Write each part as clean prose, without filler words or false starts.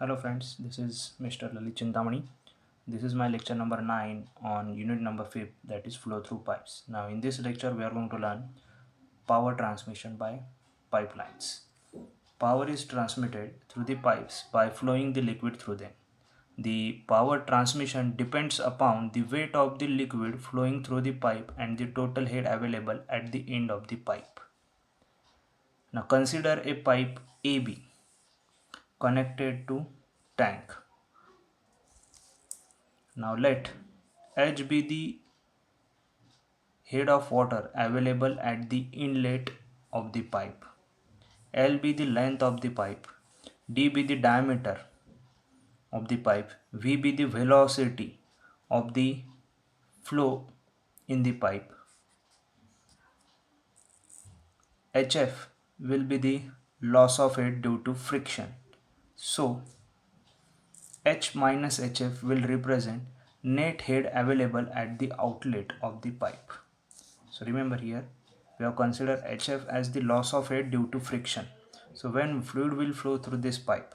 Hello friends, this is Mr. Lalit Chintamani. This is my lecture number 9 on unit number 5, that is flow through pipes. Now in this lecture we are going to learn power transmission by pipelines. Power is transmitted through the pipes by flowing the liquid through them. The power transmission depends upon the weight of the liquid flowing through the pipe and the total head available at the end of the pipe. Now consider a pipe AB connected to tank. Now let H be the head of water available at the inlet of the pipe. L be the length of the pipe. D be the diameter of the pipe. V be the velocity of the flow in the pipe. HF will be the loss of head due to friction. So H minus HF will represent net head available at the outlet of the pipe. So remember here we have considered HF as the loss of head due to friction. So when fluid will flow through this pipe,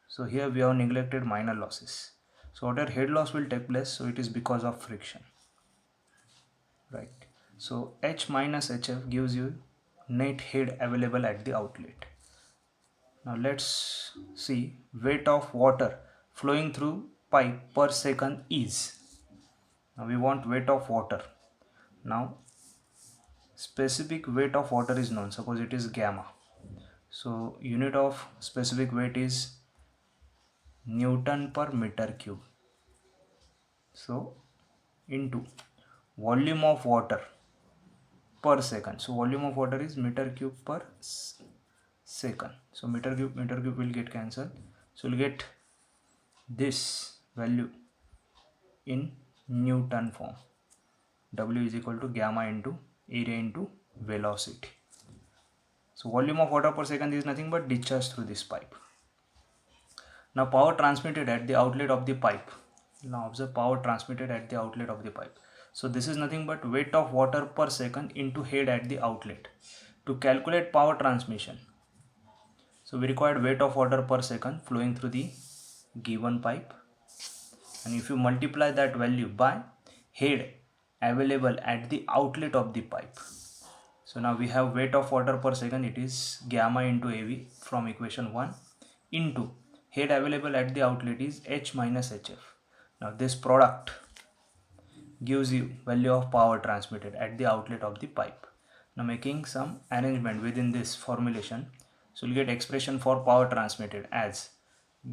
so here we have neglected minor losses. So whatever head loss will take place, so it is because of friction, right? So H minus HF gives you net head available at the outlet. Now let's see weight of water flowing through pipe per second is. Now we want weight of water. Now specific weight of water is known, suppose it is gamma. So unit of specific weight is Newton per meter cube. So into volume of water per second. So volume of water is meter cube per second. So meter cube will get cancelled. So we'll get this value in Newton form. W is equal to gamma into area into velocity. So volume of water per second is nothing but discharge through this pipe. Now power transmitted at the outlet of the pipe. Now observe power transmitted at the outlet of the pipe. So this is nothing but weight of water per second into head at the outlet. To calculate power transmission, so we required weight of water per second flowing through the given pipe, and if you multiply that value by head available at the outlet of the pipe, so now we have weight of water per second, it is gamma into AV from equation 1 into head available at the outlet is H minus HF. Now this product gives you value of power transmitted at the outlet of the pipe. Now making some arrangement within this formulation, so you'll get expression for power transmitted as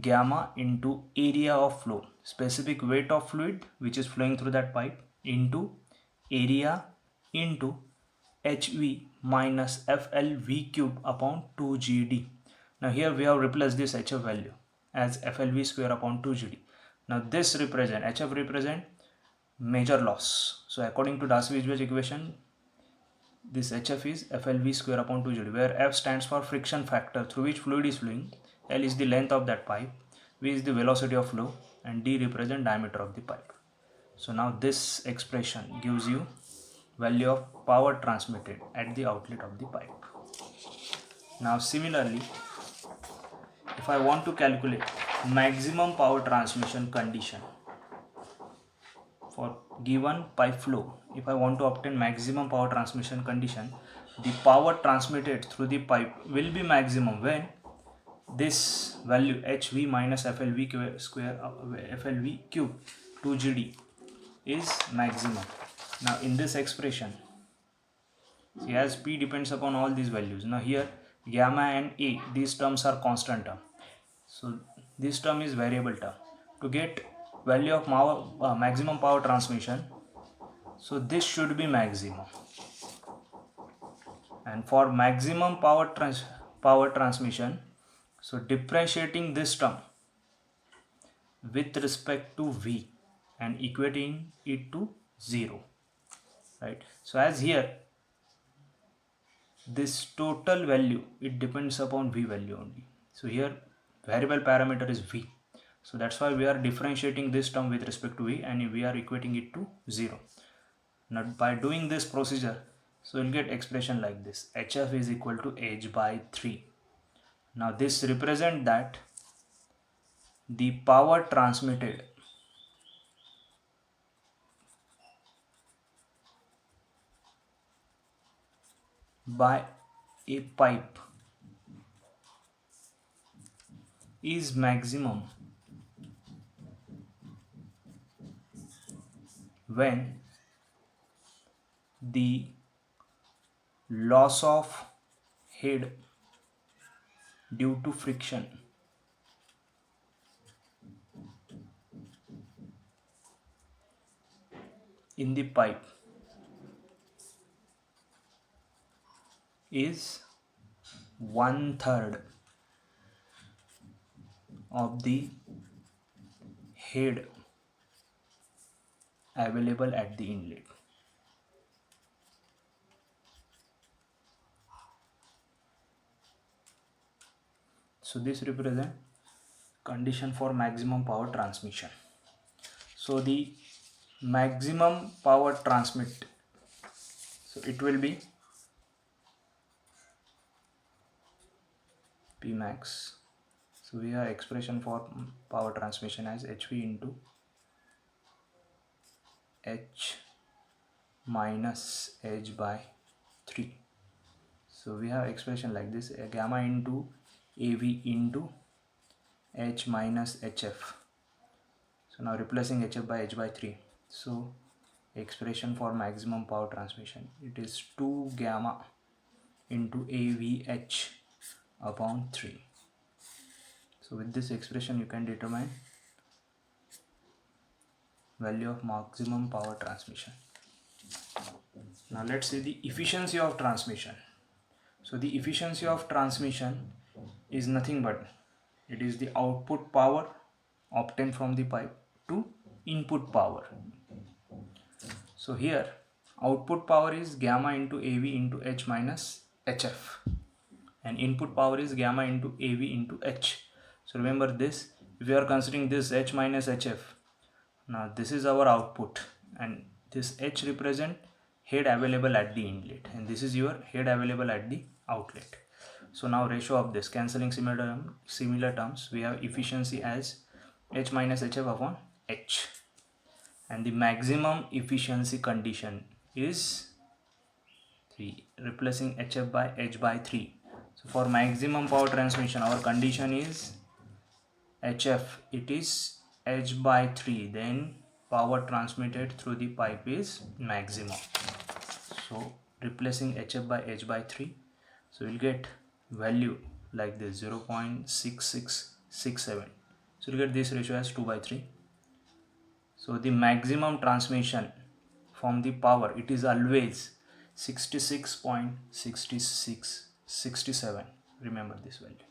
gamma into area of flow, specific weight of fluid which is flowing through that pipe, into area into HV minus FLV cube upon 2GD. Now here we have replaced this HF value as FLV square upon 2GD. Now this represent, HF represent major loss. So according to Darcy-Weisbach equation, this HF is FLV square upon 2GD, where F stands for friction factor through which fluid is flowing, L is the length of that pipe, V is the velocity of flow, and D represent diameter of the pipe. So now this expression gives you value of power transmitted at the outlet of the pipe. Now similarly, if I want to calculate maximum power transmission condition for given pipe flow, if I want to obtain maximum power transmission condition, the power transmitted through the pipe will be maximum when this value HV minus FLV square FLV cube 2GD is maximum. Now in this expression, see, as P depends upon all these values. Now here gamma and A, these terms are constant term. So this term is variable term. To get value of maximum power transmission, so this should be maximum. And for maximum power transmission, so differentiating this term with respect to V and equating it to 0, right? So as here this total value, it depends upon V value only. So here variable parameter is V. So that's why we are differentiating this term with respect to V and we are equating it to 0. Now by doing this procedure, so you'll get expression like this: HF is equal to H by 3. Now this represent that the power transmitted by a pipe is maximum when the loss of head due to friction in the pipe is 1/3 of the head available at the inlet. So this represents condition for maximum power transmission. So the maximum power transmit, so it will be P max. So we have expression for power transmission as HV into H minus H by 3. So we have expression like this, gamma into AV into H minus HF. So now replacing HF by H by 3. So expression for maximum power transmission, it is 2 gamma into AVH upon 3. So with this expression you can determine value of maximum power transmission. Now let's see the efficiency of transmission. So the efficiency of transmission is nothing but it is the output power obtained from the pipe to input power. So here output power is gamma into AV into H minus HF and input power is gamma into AV into H. So remember this, if you are considering this H minus HF, now this is our output and this H represent head available at the inlet and this is your head available at the outlet. So now ratio of this, cancelling similar terms, we have efficiency as H minus HF upon H and the maximum efficiency condition is 3, replacing HF by H by 3. So for maximum power transmission our condition is HF, it is H by 3, then power transmitted through the pipe is maximum. So replacing HF by H by 3, so we'll get value like this, 0.6667. So we'll get this ratio as 2 by 3. So the maximum transmission from the power, it is always 66.6667. Remember this value.